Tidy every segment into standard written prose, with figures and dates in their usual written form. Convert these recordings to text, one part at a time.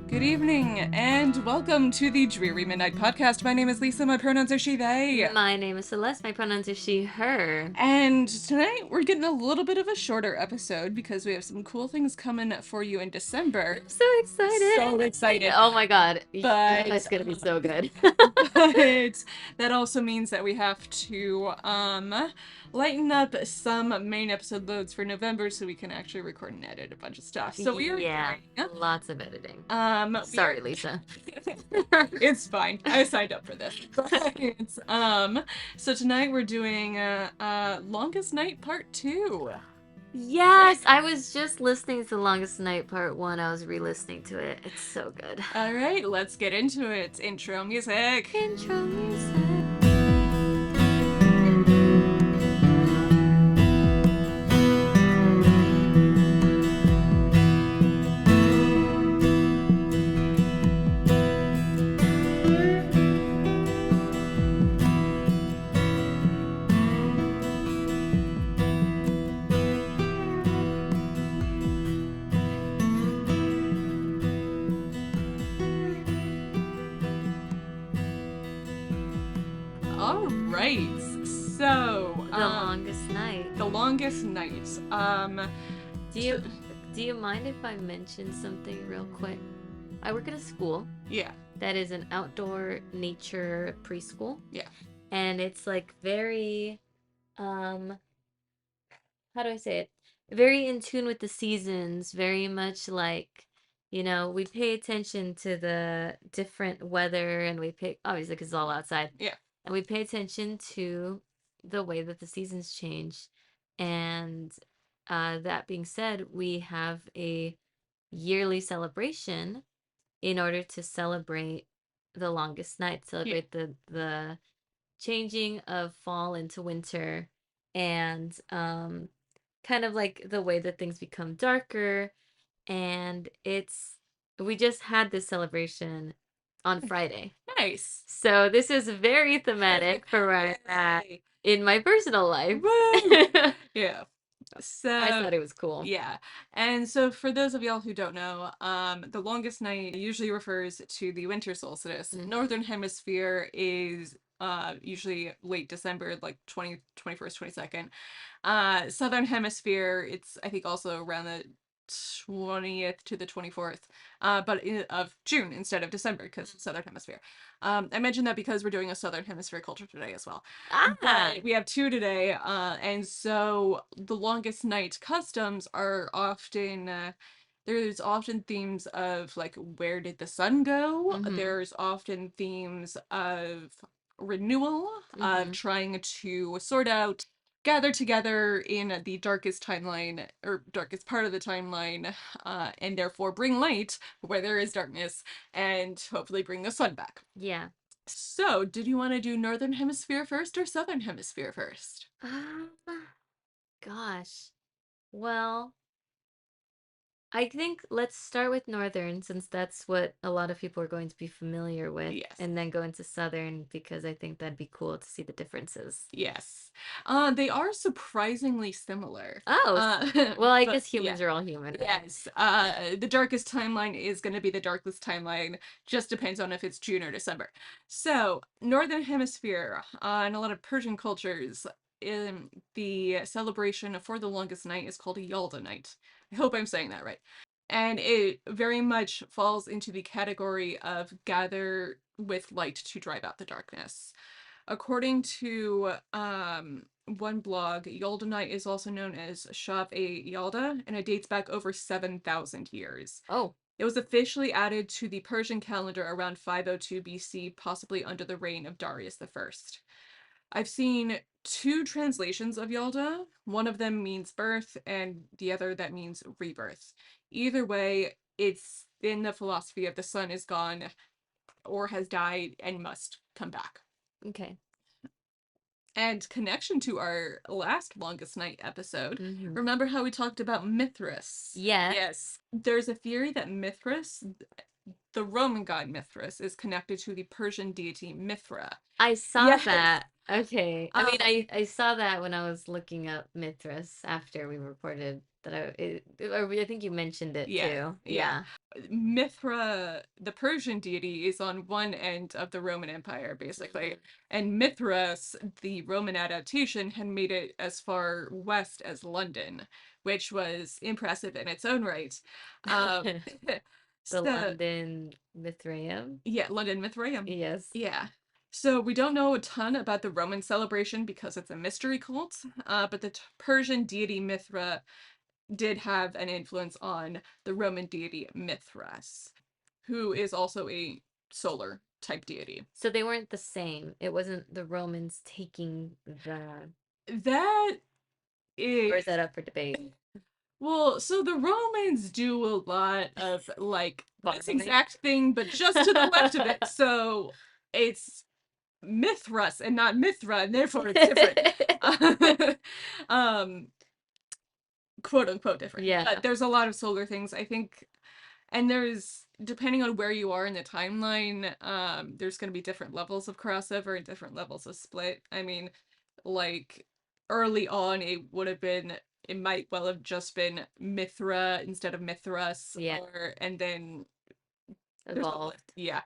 Good evening, and welcome to the Dreary Midnight Podcast. My name is Lisa. My pronouns are she, they. My name is Celeste. My pronouns are she, her. And tonight we're getting a little bit of a shorter episode because we have some cool things coming for you in December. I'm so excited. So excited. Oh my god. But It's gonna be so good. but that also means that we have to lighten up some main episode loads for November so we can actually record and edit a bunch of stuff. So we are yeah, doing lots of editing. we Sorry, are- Lisa. It's fine. I signed up for this. So tonight we're doing Longest Night Part 2. Yes, I was just listening to Longest Night Part 1. I was re-listening to it. It's so good. All right, let's get into it. Intro music. Intro music. All right. So, The Longest Night. The Longest Night. Do you mind if I mention something real quick? I work at a school Yeah. that is an outdoor nature preschool. Yeah. And it's like very how do I say it? Very in tune with the seasons, very much like, we pay attention to the different weather and we pay obviously because it's all outside. Yeah. And we pay attention to the way that the seasons change. And that being said, we have a yearly celebration in order to celebrate the longest night, celebrate the changing of fall into winter, and kind of like the way that things become darker. And we just had this celebration on Friday. Nice. So this is very thematic for where I'm at Yay. in my personal life. Woo! Yeah. So I thought it was cool. yeah. And so for those of y'all who don't know, the longest night usually refers to the winter solstice. Mhm. Northern hemisphere is usually late December, like 21st, 22nd. Southern hemisphere, it's I think also around the 20th to the 24th, of June instead of December because Southern Hemisphere. I mentioned that because we're doing a Southern Hemisphere culture today as well. Ah, But we have two today, and so the longest night customs are often. There's often themes of like where did the sun go? Mhm. There's often themes of renewal, of Mhm. trying to sort out gather together in the darkest timeline or darkest part of the timeline, and therefore bring light where there is darkness and hopefully bring the sun back. Yeah. So, did you want to do Northern Hemisphere first or Southern Hemisphere first? Um, gosh. Well, I think let's start with Northern since that's what a lot of people are going to be familiar with, Yes. and then go into Southern because I think that'd be cool to see the differences. Yes. They are surprisingly similar. Oh, well, I but guess humans yeah. are all human, right? Yes. The darkest timeline is going to be the darkest timeline. Just depends on if it's June or December. So, Northern Hemisphere, in a lot of Persian cultures, the celebration for the longest night is called a Yalda night. I hope I'm saying that right. And it very much falls into the category of gather with light to drive out the darkness. According to one blog, Yalda Night is also known as Shav-e Yalda, and it dates back over 7,000 years. Oh, It was officially added to the Persian calendar around 502 BC, possibly under the reign of Darius the First. I've seen two translations of Yalda. One of them means birth, and the other that means rebirth. Either way, it's in the philosophy of the sun is gone or has died and must come back. okay. And connection to our last longest night episode, Mhm. remember how we talked about Mithras? Yeah. Yes. There's a theory that Mithras, the Roman god Mithras, is connected to the Persian deity Mithra. I saw Yes. that. Okay. I mean, Um, I saw that when I was looking up Mithras after we recorded that I think you mentioned it Yeah, too. yeah. Yeah. Mithra, the Persian deity, is on one end of the Roman Empire, basically. Mhm. And Mithras, the Roman adaptation, had made it as far west as London, which was impressive in its own right. Um, The so, London Mithraeum. yeah, London Mithraeum. Yes. Yeah. So we don't know a ton about the Roman celebration because it's a mystery cult, but the Persian deity Mithra did have an influence on the Roman deity Mithras, who is also a solar type deity. So they weren't the same. It wasn't the Romans taking the, That or is, is that up for debate? well, so the Romans do a lot of like this Farming. exact thing, but just to the left of it. So it's Mithras and not Mithra, and therefore it's different. um, quote unquote different. Yeah, But there's a lot of solar things, I think. And there's, depending on where you are in the timeline, there's going to be different levels of crossover and different levels of split. I mean, like early on, it might well have just been Mithra instead of Mithras, yeah, or and then evolved. yeah,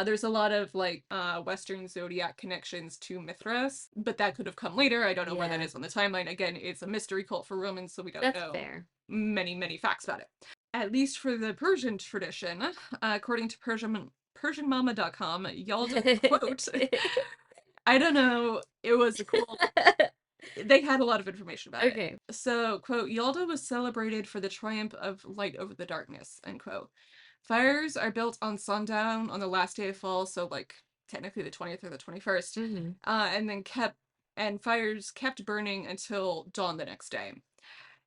there's a lot of like Western zodiac connections to Mithras, but that could have come later. I don't know where that Yeah, is on the timeline. Again, it's a mystery cult for Romans, so we don't that's know fair. many facts about it. At least for the Persian tradition, according to PersianMama.com, Yalda quote, I don't know, it was a cool, they had a lot of information about it. Okay. So, quote, Yalda was celebrated for the triumph of light over the darkness, end quote. Fires are built on sundown on the last day of fall, so like technically the 20th or the 21st, Hmm. and then fires kept burning until dawn the next day.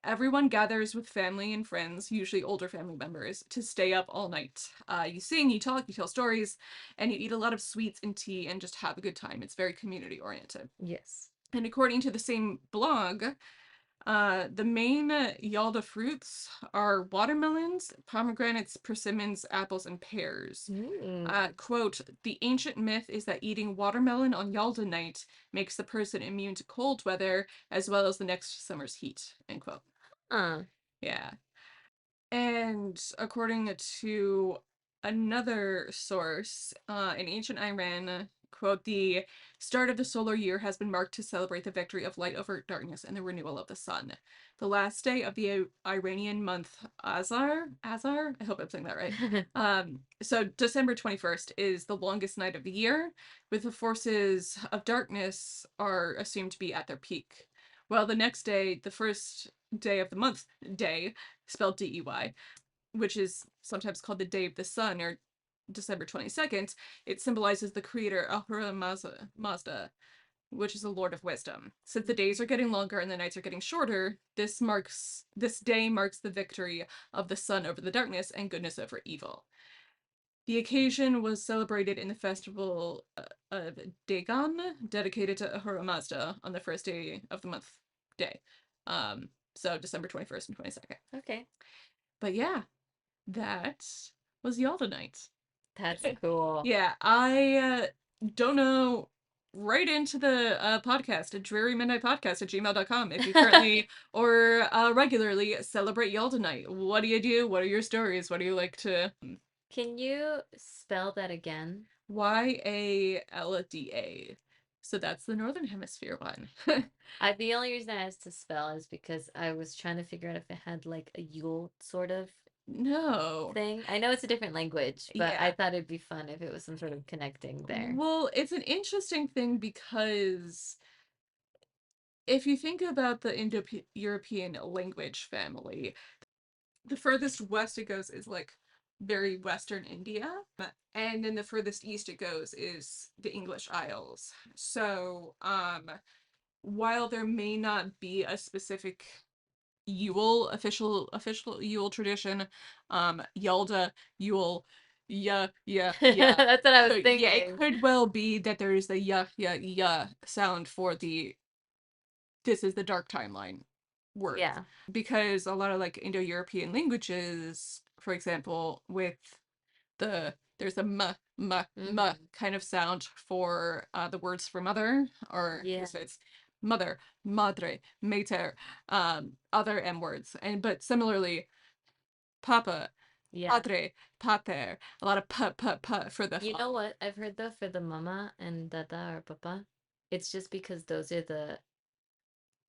Everyone gathers with family and friends, usually older family members, to stay up all night. You sing, you talk, you tell stories, and you eat a lot of sweets and tea and just have a good time. It's very community oriented. Yes. And according to the same blog, the main Yalda fruits are watermelons, pomegranates, persimmons, apples, and pears. Mm. Quote, the ancient myth is that eating watermelon on Yalda night makes the person immune to cold weather as well as the next summer's heat, end quote. Uh, Yeah. And according to another source, in ancient Iran, quote, the start of the solar year has been marked to celebrate the victory of light over darkness and the renewal of the sun. The last day of the Iranian month Azar, I hope I'm saying that right. So December 21st is the longest night of the year, with the forces of darkness are assumed to be at their peak. Well, the next day, the first day of the month, day, spelled DEY, which is sometimes called the Day of the Sun or December 22nd, it symbolizes the creator Ahura Mazda, which is the Lord of Wisdom. Since the days are getting longer and the nights are getting shorter, this day marks the victory of the sun over the darkness and goodness over evil. The occasion was celebrated in the festival of Dagon, dedicated to Ahura Mazda on the first day of the month day. So December 21st and 22nd. okay. But yeah, that was Yalda Night. That's cool. Yeah, I don't know. Right into the podcast, a dreary midnight podcast at gmail.com if you currently or regularly celebrate Yalda Night. What do you do? What are your stories? What do you like to Can you spell that again? YALDA? So that's the Northern Hemisphere one. The only reason I asked to spell is because I was trying to figure out if it had like a Yule sort of No. thing. I know it's a different language, but I Yeah. thought it'd be fun if it was some sort of connecting there. Well, it's an interesting thing because if you think about the Indo-European language family, the furthest west it goes is like very Western India, and then the furthest east it goes is the English Isles. So, while there may not be a specific Yule official Yule tradition, Yalda, Yule, yeah, That's what I was yeah, it thinking. could well be that there is the yeah sound for the this is the dark timeline word Yeah. because a lot of like Indo-European languages, for example, with there's a Hmm. kind of sound for the words for mother, or Yeah. so it's mother, madre, mater, other M words. And but similarly, papa, Yeah. padre, pater, a lot of for the You father. know what I've heard though for the mama and dada or papa? It's just because those are the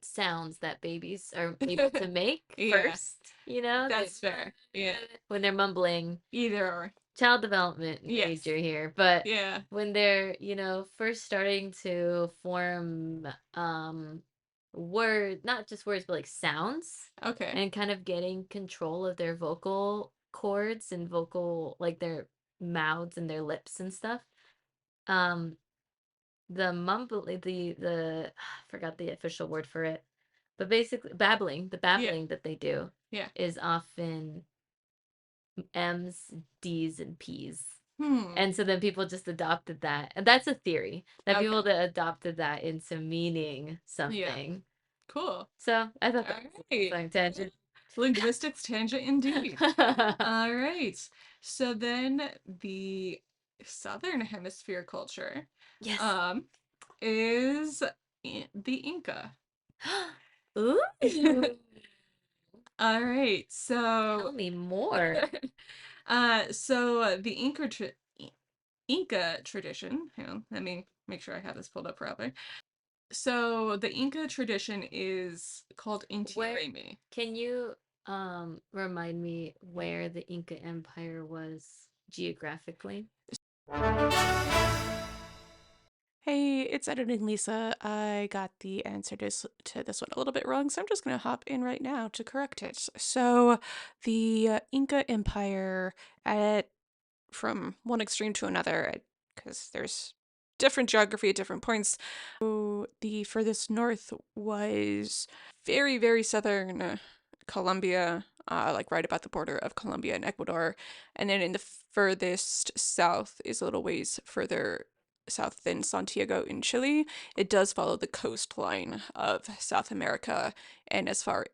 sounds that babies are able to make Yeah, first, you know? that's fair. Yeah, When they're mumbling. either or. Child development Yes. major here, but Yeah. when they're, first starting to form not just words, but like sounds Okay. and kind of getting control of their vocal cords and vocal like their mouths and their lips and stuff. Um the mumble the I forgot the official word for it. But basically the Yeah. babbling that they do Yeah. is often M's, D's, and P's. Hmm. And so then people just adopted that. And that's a theory that Okay. people that adopted that into meaning Yeah. something. Cool. So I thought All that was a right. fun tangent. Linguistics tangent indeed. All right. So then the Southern Hemisphere culture Yes. um is the Inca. Ooh. All right. Tell So me more. the Inca tradition, hang on, let me make sure I have this pulled up properly. So the Inca tradition is called Inti Where Raymi. can you remind me where the Inca Empire was geographically? Hey, it's editing Lisa. I got the answer to this one a little bit wrong, so I'm just going to hop in right now to correct it. So, the Inca Empire, at from one extreme to another, because there's different geography at different points. So, the furthest north was very, very southern Colombia, like right about the border of Colombia and Ecuador. And then in the furthest south is a little ways further south than Santiago in Chile. It does follow the coastline of South America and as far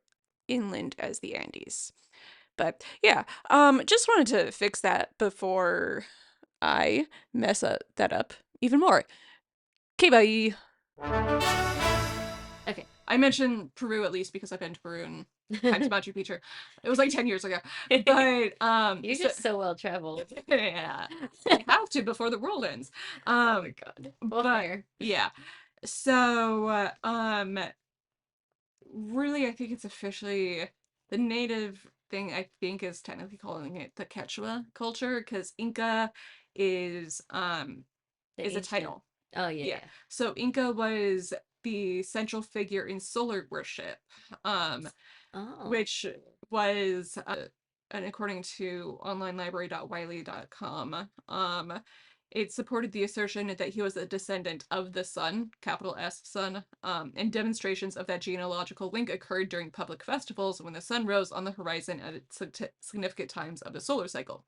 inland as the Andes. But yeah, just wanted to fix that before I that up even more. Okay, bye. Okay. I mentioned Peru at least because I've been to Peru and hiked Machu Picchu. It was like 10 years ago. But You're so just so well traveled. yeah, I have to before the world ends. Oh my God. Well, But fair. yeah. So really I think it's officially the native thing I think is technically calling it the Quechua culture because Inca is um The is a ancient. title. Oh yeah, Yeah. yeah. So Inca was the central figure in solar worship, um, Oh. which was, and according to onlinelibrary.wiley.com, it supported the assertion that he was a descendant of the sun, capital S sun, and demonstrations of that genealogical link occurred during public festivals when the sun rose on the horizon at significant times of the solar cycle.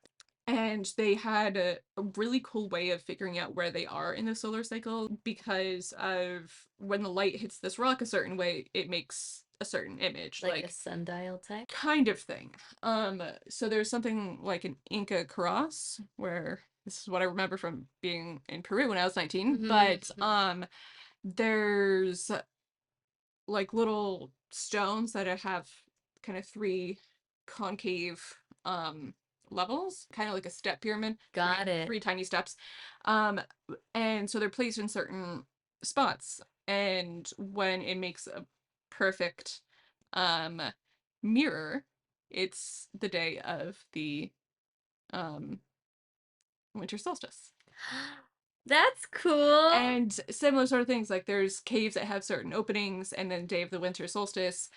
And they had a really cool way of figuring out where they are in the solar cycle because of when the light hits this rock a certain way, it makes a certain image, Like a like sundial type? kind of thing. So there's something like an Inca cross where this is what I remember from being in Peru when I was 19, but Mm-hmm. there's like little stones that have kind of three concave levels, kind of like a step pyramid, Got it. three tiny steps. Um and so they're placed in certain spots. And when it makes a perfect um mirror, it's the day of the um winter solstice. That's cool. And similar sort of things, like there's caves that have certain openings, and then day of the winter solstice,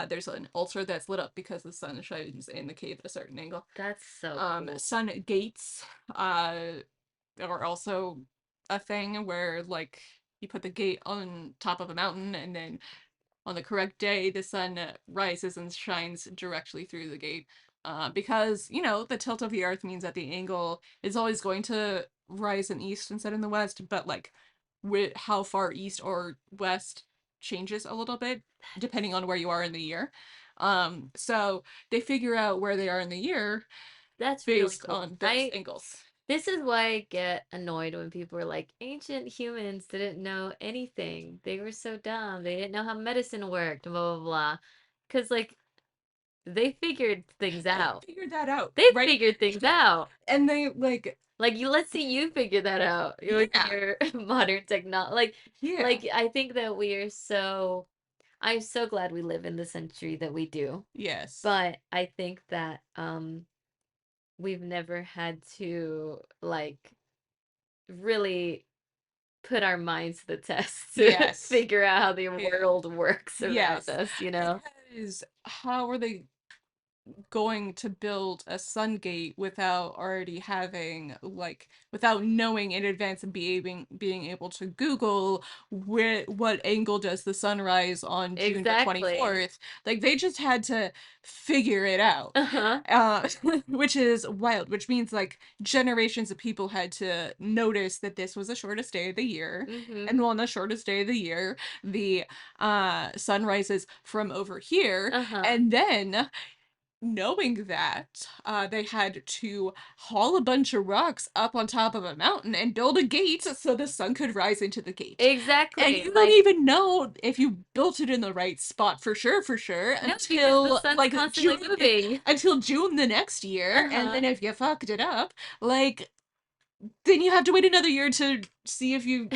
there's an altar that's lit up because the sun shines in the cave at a certain angle. That's so cool. Sun gates are also a thing where like you put the gate on top of a mountain, and then on the correct day, the sun rises and shines directly through the gate. Because, you know, the tilt of the earth means that the angle is always going to rise in east instead in the west, but like with how far east or west changes a little bit depending on where you are in the year. So they figure out where they are in the year That's really based cool. on those angles. This is why I get annoyed when people are like, ancient humans didn't know anything. They were so dumb. They didn't know how medicine worked, blah, blah, blah. Because, like, they figured things They out. figured that out, They right? figured things Yeah. out. And they like, Like, let's see you figure that out with yeah, your modern technology. yeah, Like, I think that I'm so glad we live in the century that we do. yes, But I think that we've never had to like really put our minds to the test to yes, figure out how the yeah, world works around yes. us, you know? Because how are they going to build a sun gate without already having like without knowing in advance and being able to Google what angle does the sun rise on June the Exactly. 24th? Like they just had to figure it out. Uh-huh. Uh, which is wild, which means like generations of people had to notice that this was the shortest day of the year. Mm-hmm. And on the shortest day of the year, the sun rises from over here. Uh-huh. And then knowing that, they had to haul a bunch of rocks up on top of a mountain and build a gate so the sun could rise into the gate. And Exactly. you don't Like, even know if you built it in the right spot for sure, no, because the until sun's like constantly June, moving. until June the next year. And Uh-huh. then if you fucked it up, like, then you have to wait another year to see if you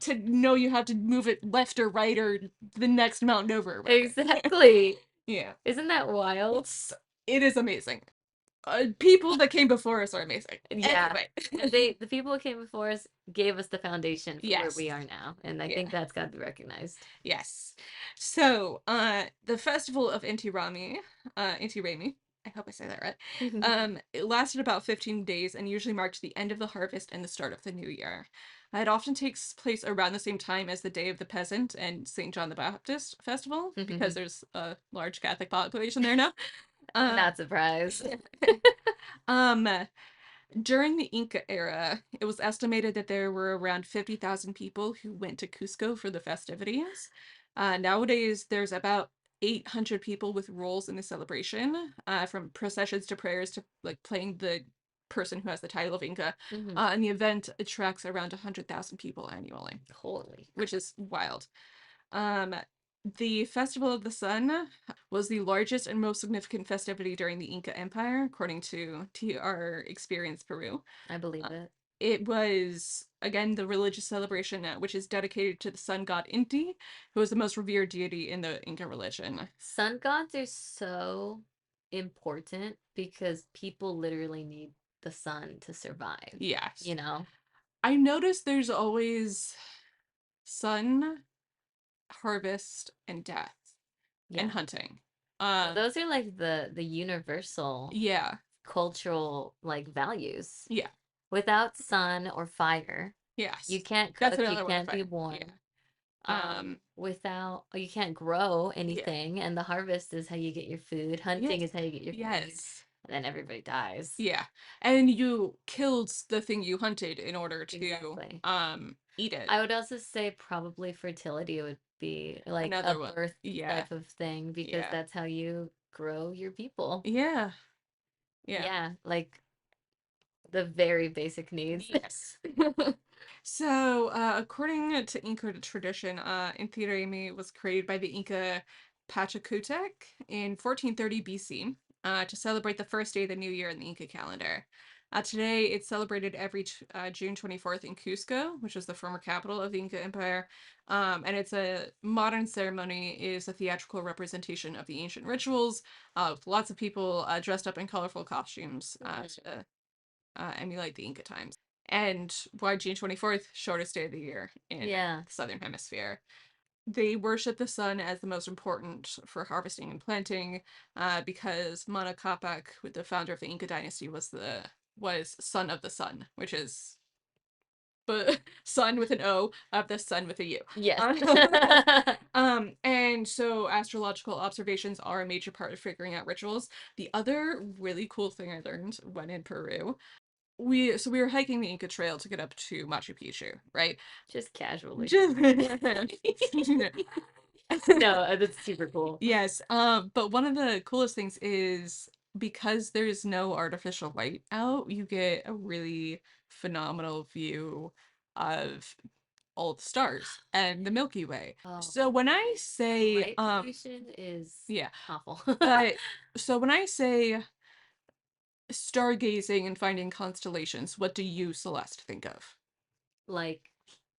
to know you have to move it left or right or the next mountain over or whatever. Exactly. Yeah. Isn't that wild? It is amazing. People that came before us are amazing. Yeah. Anyway. And the people who came before us gave us the foundation for where Yes. we are now. And I Yeah. think that's got to be recognized. Yes. So, the festival of Inti Raymi, I hope I say that right. It lasted about 15 days and usually marked the end of the harvest and the start of the new year. It often takes place around the same time as the Day of the Peasant and St. John the Baptist Festival because there's a large Catholic population there now. I'm Uh, not surprised. um, During the Inca era, it was estimated that there were around 50,000 people who went to Cusco for the festivities. Nowadays, there's about 800 people with roles in the celebration, from processions to prayers to like playing the person who has the title of Inca. Mhm. And the event attracts around 100,000 people annually, Holy. which is wild. Um, the Festival of the Sun was the largest and most significant festivity during the Inca Empire, according to TR Experience Peru. I believe Uh, it. it was, again, the religious celebration which is dedicated to the sun god Inti, who is the most revered deity in the Inca religion. Sun gods are so important because people literally need the sun to survive, Yes. you know? I noticed there's always sun, harvest, and death, and Yeah. hunting. Well, those are like the universal Yeah, cultural like values. yeah, Without sun or fire, yes. you can't That's cook, you another one of can't be fire. warm. Yeah. Um, Without you can't grow yeah. anything, and the harvest is how you get your food. Hunting Yes. is how you get your food. Yes. And then everybody dies. Yeah. And you killed the thing you hunted in order to Exactly. eat it. I would also say probably fertility would be like a Another one. birth Yeah. type of thing because Yeah. that's how you grow your people. Yeah. Yeah. Yeah, like the very basic needs. Yes. So, according to Inca tradition, Inti Raymi was created by the Inca Pachacutec in 1430 BC, to celebrate the first day of the new year in the Inca calendar. Today, it's celebrated every June 24th in Cusco, which is the former capital of the Inca Empire. And it's a modern ceremony, is a theatrical representation of the ancient rituals, with lots of people dressed up in colorful costumes to emulate the Inca times. And why June 24th, shortest day of the year in Yeah. the Southern Hemisphere. They worship the sun as the most important for harvesting and planting, because Manco Capac, the founder of the Inca dynasty, was son of the sun, which is but sun with an O of the sun with a U. Yes. And so astrological observations are a major part of figuring out rituals. The other really cool thing I learned when in Peru, we were hiking the Inca Trail to get up to Machu Picchu, right? Just casually. Just No, that's super cool. yes. But one of the coolest things is because there's no artificial light out, you get a really phenomenal view of all the stars and the Milky Way. So Oh, when I say light pollution is yeah, awful. but so when I say stargazing and finding constellations, what do you, Celeste, think of? Like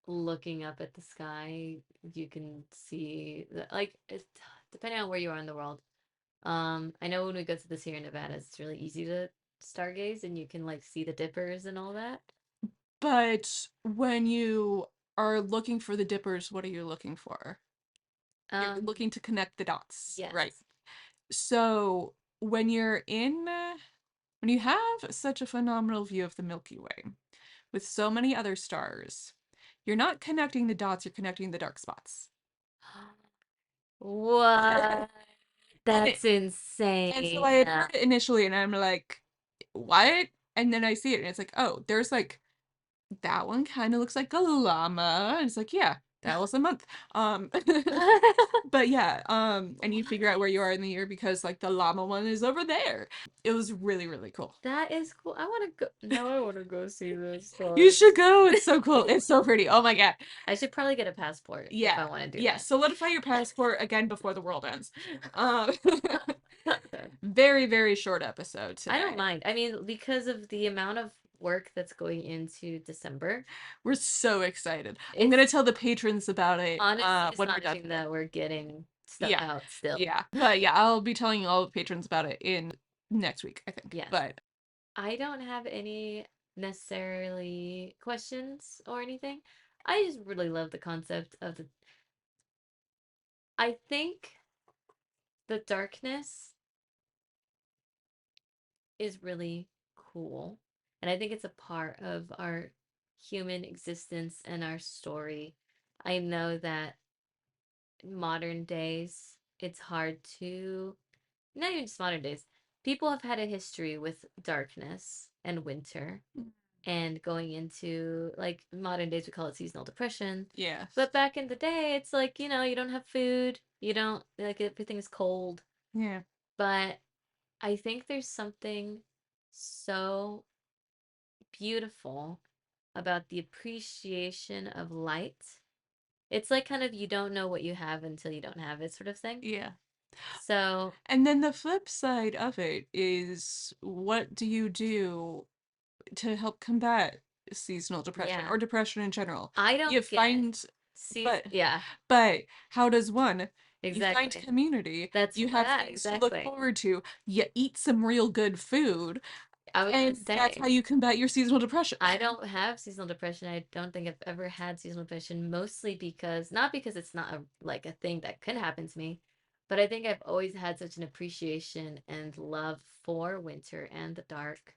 looking up at the sky, you can see like depending on where you are in the world. I know when we go to the Sierra Nevada, it's really easy to stargaze and you can like see the dippers and all that. But when you are looking for the dippers, what are you looking for? You're Um, looking to connect the dots, right? yes. So when when you have such a phenomenal view of the Milky Way with so many other stars, you're not connecting the dots, you're connecting the dark spots. What? And it, That's and so insane. I had heard it initially and I'm like, what? And then I see it and it's like, oh, there's like that one kind of looks like a llama. And it's like, yeah, that was a month. Um but yeah, and you figure out where you are in the year because like the llama one is over there. It was really, really cool. That is cool. I want to go. Now I want to go see those You stars. should go. It's so cool. It's so pretty. Oh my god. I should probably get a passport if Yeah. I want to do Yeah. that. Solidify your passport again before the world ends. Um very, very short episode I don't today. mind. I mean, because of the amount of work that's going into December, We're so excited. I'm gonna it's tell the patrons about it honestly when we're done. astonishing that we're getting stuff Yeah. out still. Yeah. But yeah, I'll be telling all the patrons about it in next week, I think. Yes. But I don't have any necessarily questions or anything. I just really love the concept of the. I think the darkness is really cool. And I think it's a part of our human existence and our story. I know that modern days, it's hard to, not even just modern days, people have had a history with darkness and winter and going into like modern days, we call it seasonal depression. yeah. But back in the day, it's like, you don't have food, you don't, like everything is cold. Yeah. But I think there's something so beautiful about the appreciation of light. It's like kind of you don't know what you have until you don't have it sort of thing. Yeah. So And then the flip side of it is what do you do to help combat seasonal depression yeah, or depression in general? I You don't get find but yeah, but how does one? You find exactly. community, That's you have yeah, things to look exactly. forward to, you eat some real good food, I was gonna and that's how say you combat your seasonal depression. I don't have seasonal depression. I don't think I've ever had seasonal depression, mostly because not because it's not like a thing that could happen to me, but I think I've always had such an appreciation and love for winter and the dark.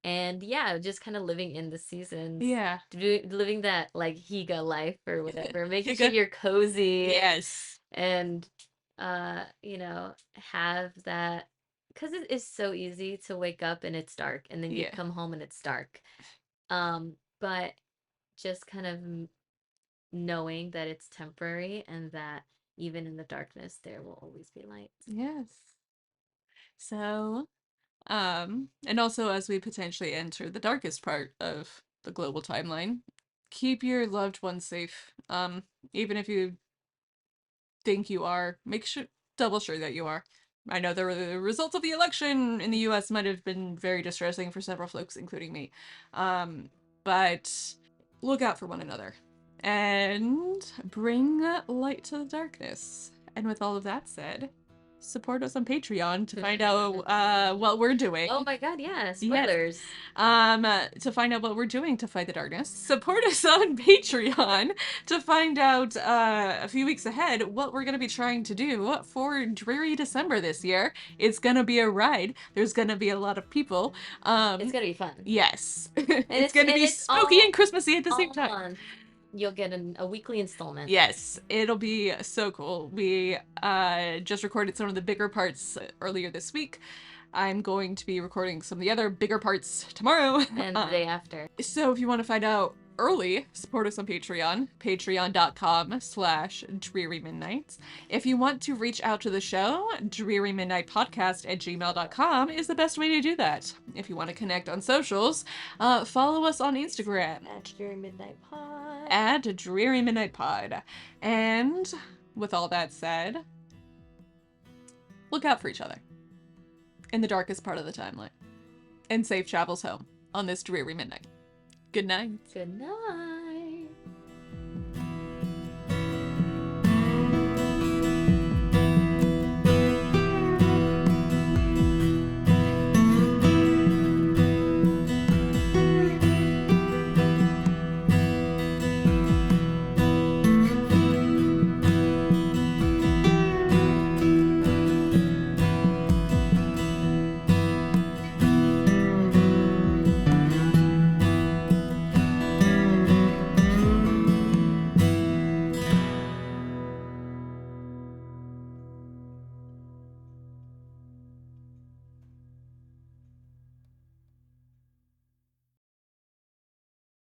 And yeah, just kind of living in the seasons, Yeah. living that like Higa life or whatever, making sure Higa. you're cozy Yes. and have that because it is so easy to wake up and it's dark and then you Yeah. come home and it's dark. But just kind of knowing that it's temporary and that even in the darkness there will always be light. Yes. So, and also as we potentially enter the darkest part of the global timeline, keep your loved ones safe. Even if you think you are, double sure that you are. I know the results of the election in the US might have been very distressing for several folks, including me. But look out for one another and bring light to the darkness. And with all of that said, support us on Patreon to find out what we're doing. Oh my god, yeah, Yes. spoilers. To find out what we're doing to fight the darkness. Support us on Patreon to find out a few weeks ahead what we're gonna be trying to do for Dreary December this year. It's gonna be a ride. There's gonna be a lot of people. It's gonna be fun. Yes. And It's gonna be it's spooky all and Christmassy at the same all time. month. You'll get a weekly installment. Yes, it'll be so cool. We just recorded some of the bigger parts earlier this week. I'm going to be recording some of the other bigger parts tomorrow. And the day after. So if you want to find out early, support us on Patreon, patreon.com/drearymidnights. If you want to reach out to the show, drearymidnightpodcast@gmail.com is the best way to do that. If you want to connect on socials, follow us on Instagram At Dreary Midnight Pod. at Dreary Midnight Pod. And with all that said, look out for each other in the darkest part of the timeline. And safe travels home on this dreary midnight. Good night. Good night.